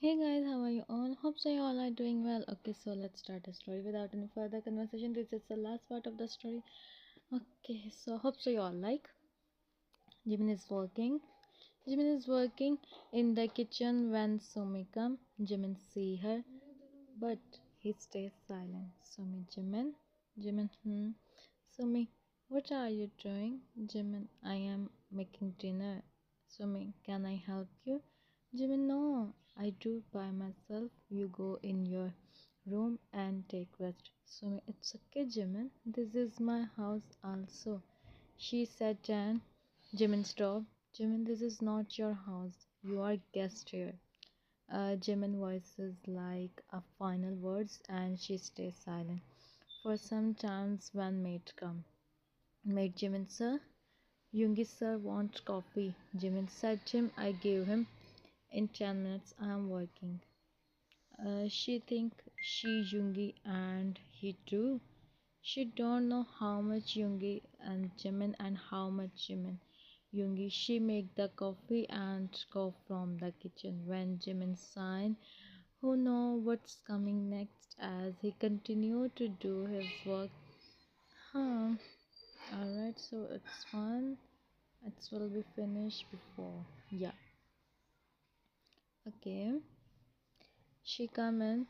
Hey guys, how are you all? Hope so you all are doing well. Okay, so let's start the story without any further conversation. This is the last part of the story. Okay, so hope so you all like. Jimin is working. Jimin is working in the kitchen when Sumi come. Jimin see her, but he stays silent. Sumi, Jimin. Sumi, what are you doing? Jimin, I am making dinner. Sumi, can I help you? Jimin, no, I do by myself. You go in your room and take rest. Sumi, it's okay, Jimin. This is my house also. She sat down. Jimin, stop. Jimin, this is not your house. You are guest here. Jimin voices like a final words and she stays silent. For some times when maid come. Maid Jimin sir, Yoongi sir wants coffee. Jimin said him I gave him. In 10 minutes I am working. She think she Yoongi and he too. She don't know how much Yoongi and Jimin and how much Jimin. Yoongi she make the coffee and go from the kitchen. When Jimin sign, who know what's coming next as he continue to do his work. Huh. Alright, so it's fun. It will be finished before. Yeah. Okay. She come in.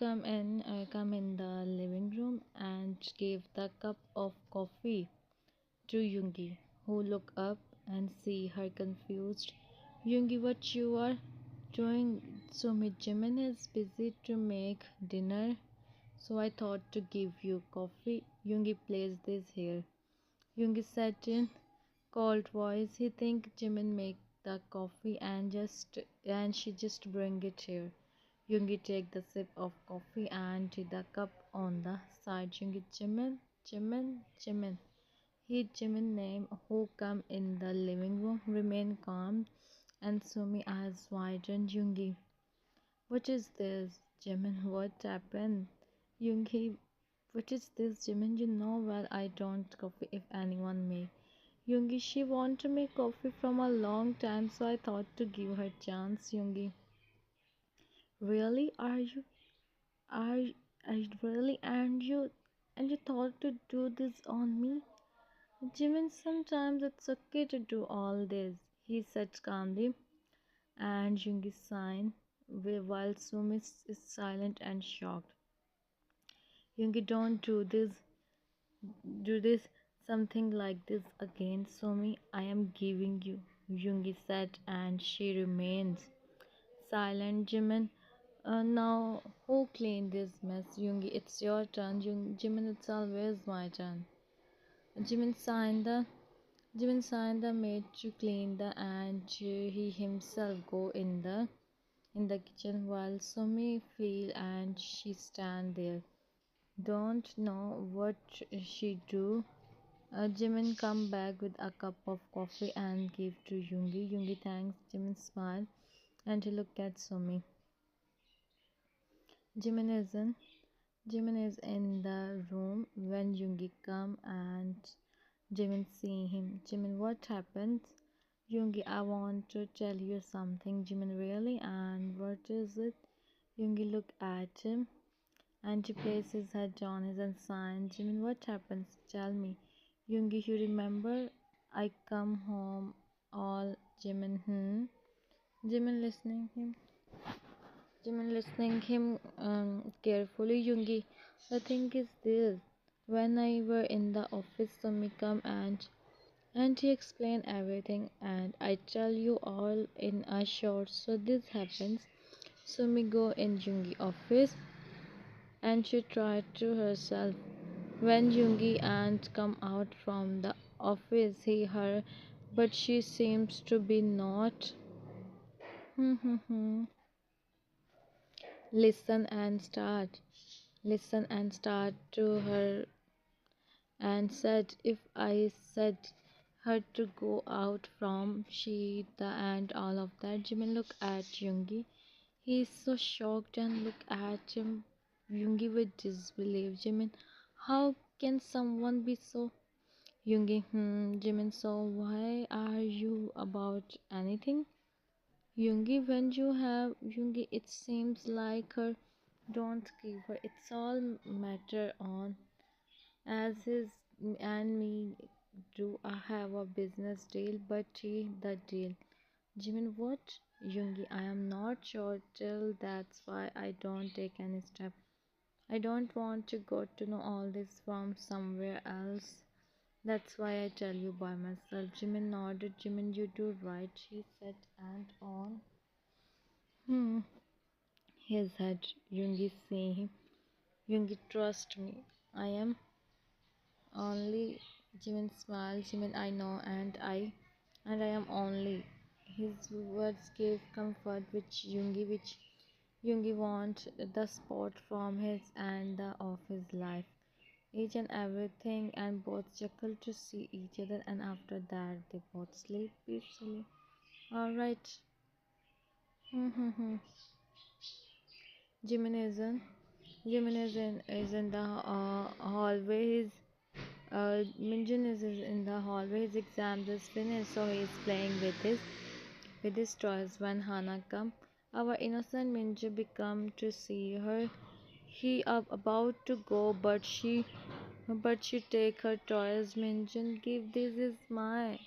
Come in the living room and gave the cup of coffee to Yoongi, who look up and see her confused. Yoongi, what you are doing? So Jimin is busy to make dinner, so I thought to give you coffee. Yoongi, place this here. Yoongi sat in cold voice. He think Jimin make the coffee and she just bring it here. Yoongi take the sip of coffee and the cup on the side. Yoongi, Jimin. He Jimin name who come in the living room remain calm and Sumi eyes widened. Yoongi, what is this? Jimin, what happened? Yoongi, what is this? Jimin, you know well I don't coffee if anyone make. Yoongi, she want to make coffee from a long time, so I thought to give her chance. Yoongi, really? Are I really and you thought to do this on me? Jimin, sometimes it's okay to do all this, he said calmly, and Yoongi sighed while Sumi is silent and shocked. Yoongi, don't do this something like this again, Sumi. I am giving you, Yoongi said, and she remains silent. Jimin, now who cleaned this mess? Yoongi, it's your turn. Jimin, it's always my turn. Jimin signed the maid to clean the and he himself go in the kitchen while Sumi feel and she stand there. Don't know what she do. Jimin come back with a cup of coffee and give to Yoongi. Yoongi thanks. Jimin smile and he looked at Sumi. Jimin is in Jimin is in the room when Yoongi come and Jimin see him. Jimin, what happened? Yoongi, I want to tell you something. Jimin, really? And what is it? Yoongi look at him and he places his head on his and sign. Jimin, what happens? Tell me. Yoongi, you remember I come home all Jimin. Jimin listening him carefully. Yoongi, the thing is this. When I were in the office, Sumi come and he explained everything and I tell you all in a short. So this happens. Sumi go in Yoongi office and she tried to herself. When Yoongi aunt come out from the office, he her, but she seems to be not. Listen and start. Listen and start to her and said if I said her to go out from she the and all of that. Jimin look at Yoongi. He is so shocked and look at him. Yoongi with disbelief. Jimin, how can someone be so? Yoongi, Jimin, so why are you about anything? Yoongi, when you have Yoongi, it seems like her. Don't give her. It's all matter on as his and me do. I have a business deal, but he the deal. Jimin, what? Yoongi, I am not sure till that's why I don't take any step. I don't want to go to know all this from somewhere else. That's why I tell you by myself. Jimin nodded. Jimin, you do right, he said, and on. Hmm. His head. Yoongi saying, Yoongi, trust me. I am only. Jimin smiled. Jimin, I know, and I am only. His words gave comfort, which Yoongi want the spot from his and the of his life. Each and everything, and both chuckled to see each other, and after that they both sleep peacefully. Alright. Jimin is in Jimin is in the hallway. His Minjun is in the hallway. His exam is finished, so he is playing with his toys when Hana come. Our innocent Minju become to see her. He about to go, but she take her toys. Minjun, give this is my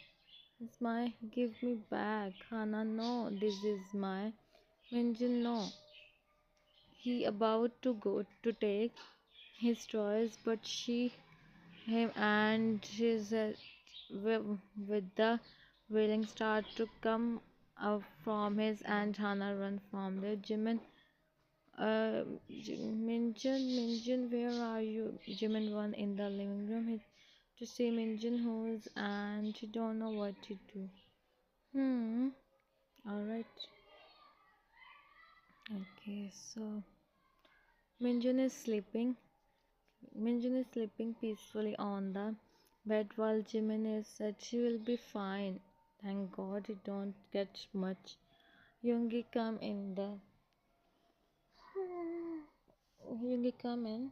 give me back. Hana, no, this is my Minjun, no. He about to go to take his toys, but she him and his with the wailing start to come out from his and Hana run from there. Jimin, Minjun, where are you? Jimin run in the living room to see Minjun who's and she don't know what to do. All right. Okay, so Minjun is sleeping. Minjun is sleeping peacefully on the bed while Jimin is said she will be fine. Thank God he don't get much. Yoongi come in the Yoongi come in.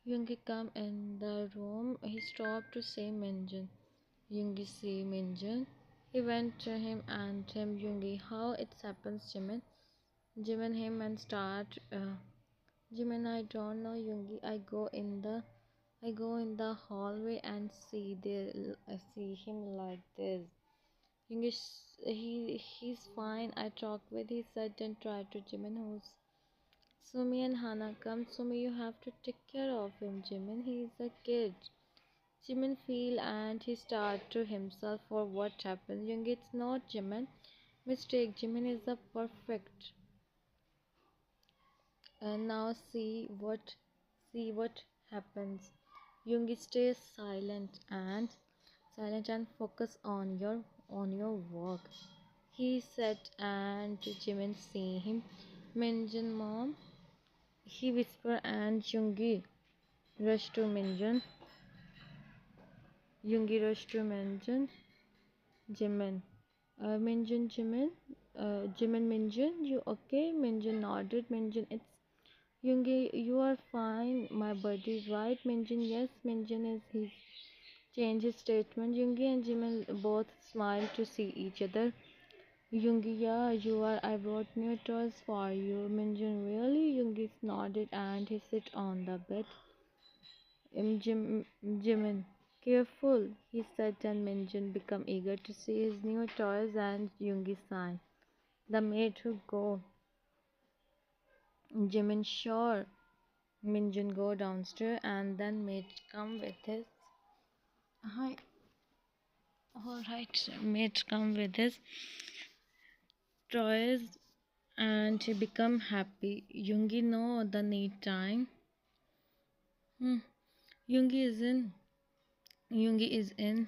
Yoongi come in the room. He stopped to say Minjun. Yoongi see Minjun. He went to him and him Yoongi. How it happens, Jimin? Jimin him and start. Jimin, I don't know Yoongi. I go in the hallway and I see him like this. Yoongi, he's fine. I talk with. He said and tried to Jimin who's Sumi and Hana come. Sumi, you have to take care of him, Jimin. He's a kid. Jimin feel and he start to himself for what happened. Young, it's not Jimin. Mistake. Jimin is a perfect. And now see what happens. Yoongi stays silent and focus on your work. He said and Jimin see him. Minjun mom. He whispered and rushed to Minjun. Yoongi rushed to Minjun. Jimin. Minjun, Jimin. Jimin, Minjun, you okay? Minjun nodded. Minjun, it's Yoongi, you are fine, my buddy, right? Minjun, yes. Minjun is his change his statement. Yoongi and Jimin both smiled to see each other. Yoongi, yeah, you are. I brought new toys for you. Minjun, really? Yoongi nodded and he sit on the bed. Jimin, careful, he said, and Minjun became eager to see his new toys and Yoongi sign. The maid who go. Jimin, sure. Minjun go downstairs and then maid come with his. Hi. Alright, maid come with his toys and he become happy. Yoongi know the need time. Hmm. Yoongi is in. Yoongi is in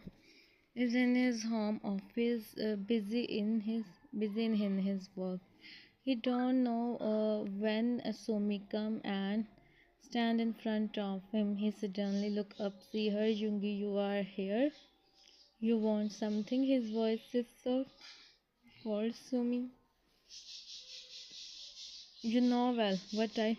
his home office, busy in his work. He don't know when Sumi come and stand in front of him. He suddenly look up, see her. Yoongi, you are here. You want something? His voice is so cold. Sumi, you know well what I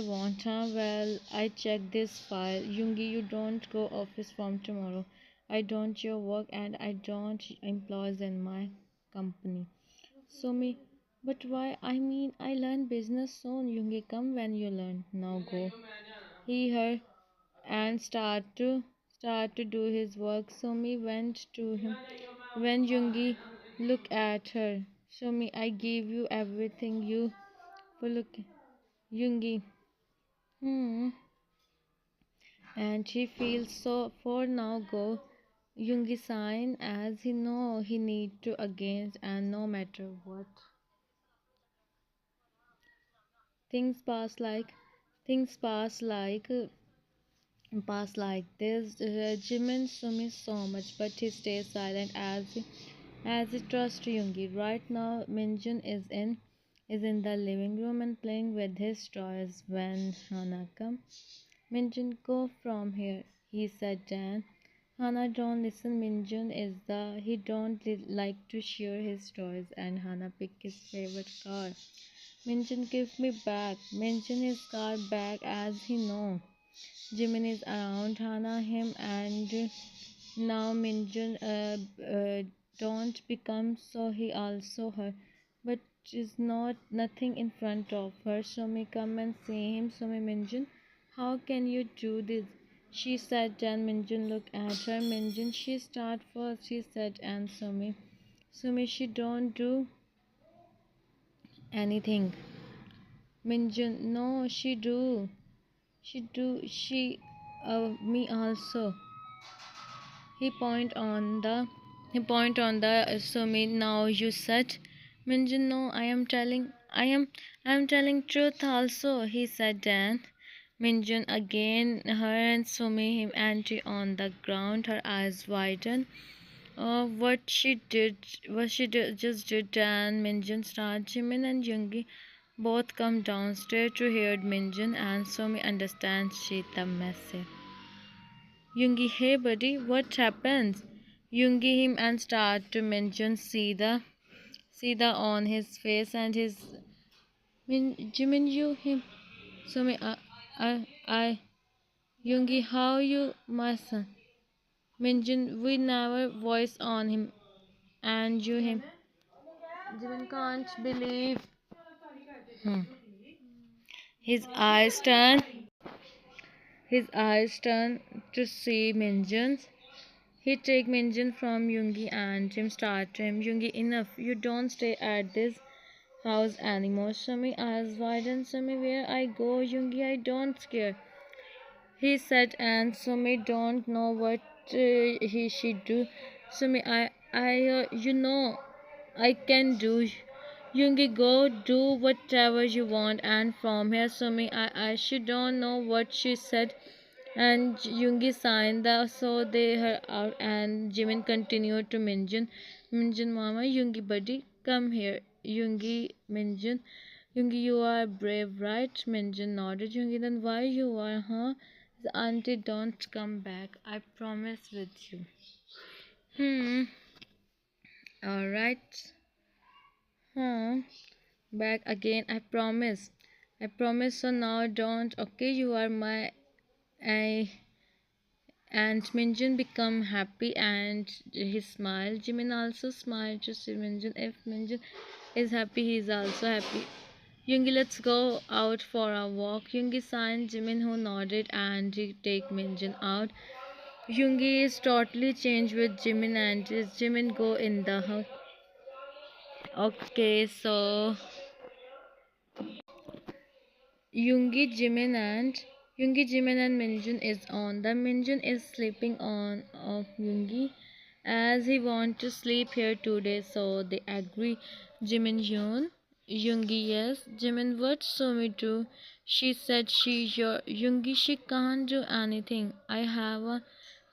want, huh? Well, I check this file. Yoongi, you don't go office from tomorrow. I don't your work and I don't employees in my. company. Sumi, but why? I mean, I learn business soon. Yoongi, come when you learn. Now go. He, her, and start to do his work. Sumi went to him. When Yoongi, look at her. Sumi, I gave you everything you. But look, Yoongi. Hmm. And he feels so. For now, go. Yoongi sign as he know he need to against and no matter what. Things pass like things pass like this. Jimin Sumi so much, but he stays silent as he trusts Yoongi. Right now, Minjun is in the living room and playing with his toys when Hana comes. Minjun, go from here, he said. Dan. Hana don't listen. Minjun is the he don't like to share his toys, and Hana pick his favorite car. Minjun, give me back. Minjun his car back as he know. Jimin is around Hana him and now Minjun don't become so he also her, but is not nothing in front of her. Sumi come and see him. Sumi, Minjun, how can you do this? She said. And Minjun look at her. Minjun, she start first. She said. And Sumi, she don't do anything. Minjun, no, me also. He point on the Sumi. Now you said, Minjun, no, I am truth also, he said. Then Minjun again, her and Sumi him anti on the ground, her eyes widen. Just did. And Minjun start. Jimin and Yoongi both come downstairs to hear Minjun, and Sumi understands she the message. Yoongi, hey buddy, what happens? Yoongi him and start to mention see the on his face and his Jimin you him. Sumi, I Yoongi, how you my son? Minjun, we never voice on him and you him. Jimin can't believe. Hmm. His eyes turn. His eyes turn to see Minjun's. He take Minjun from Yoongi and Jim start to him. Yoongi, enough. You don't stay at this house anymore. Sumi eyes widen. Sumi, where I go? Yoongi, I don't scare. He said, and Sumi don't know what he should do. Sumi, I can do. Yoongi, go do whatever you want. And from here, Sumi, she don't know what she said. And Yoongi signed the so they her out and Jimin continued to Minjun. Minjun mama, Yoongi buddy, come here. Yoongi, Minjun. Yoongi, you are brave, right? Minjun nodded. Yoongi, then why you are, huh? The auntie, don't come back. I promise with you. Hmm. Alright. Huh. Back again. I promise. I promise. So now don't. Okay, you are my. I and Minjun become happy and he smiled. Jimin also smiled to see Minjun. If Minjun is happy, he is also happy. Yoongi, let's go out for a walk. Yoongi signed. Jimin who nodded and he take Minjun out. Yoongi is totally changed with Jimin and his Jimin go in the house. Okay, so Yoongi, Jimin and Minjun is on. The Minjun is sleeping on of Yoongi as he want to sleep here today, so they agree. Jimin Yoongi, yes. Jimin, what Sumi do? She said your Yoongi, she can't do anything. I have a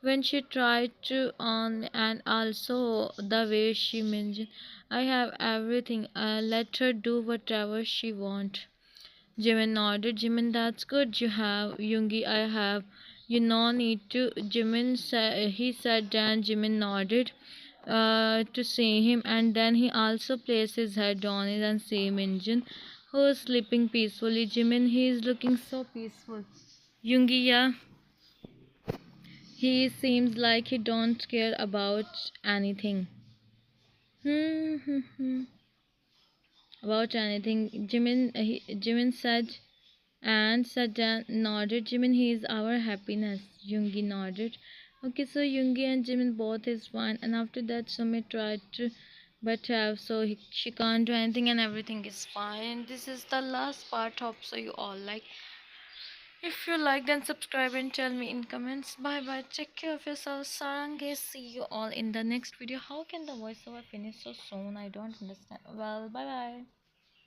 when she tried to on and also the way she mentioned I have everything. Let her do whatever she want. Jimin nodded. Jimin, that's good. You have Yoongi. I have. You no need to. Jimin said. He said. Then Jimin nodded. To see him, and then he also placed his head on it and see Minjun, who is sleeping peacefully. Jimin, he is looking so peaceful. Yoongi, yeah. He seems like he don't care about anything. Hmm, hmm, hmm. About anything. Jimin said, and Sajan nodded. Jimin, he is our happiness. Yoongi nodded. Okay, so Yoongi and Jimin both is fine. And after that, Sumi tried to but have so she can't do anything and everything is fine. This is the last part. Hope so you all like. If you like, then subscribe and tell me in comments. Bye bye. Take care of yourself. Sarange. See you all in the next video. How can the voiceover finish so soon? I don't understand. Well, bye bye.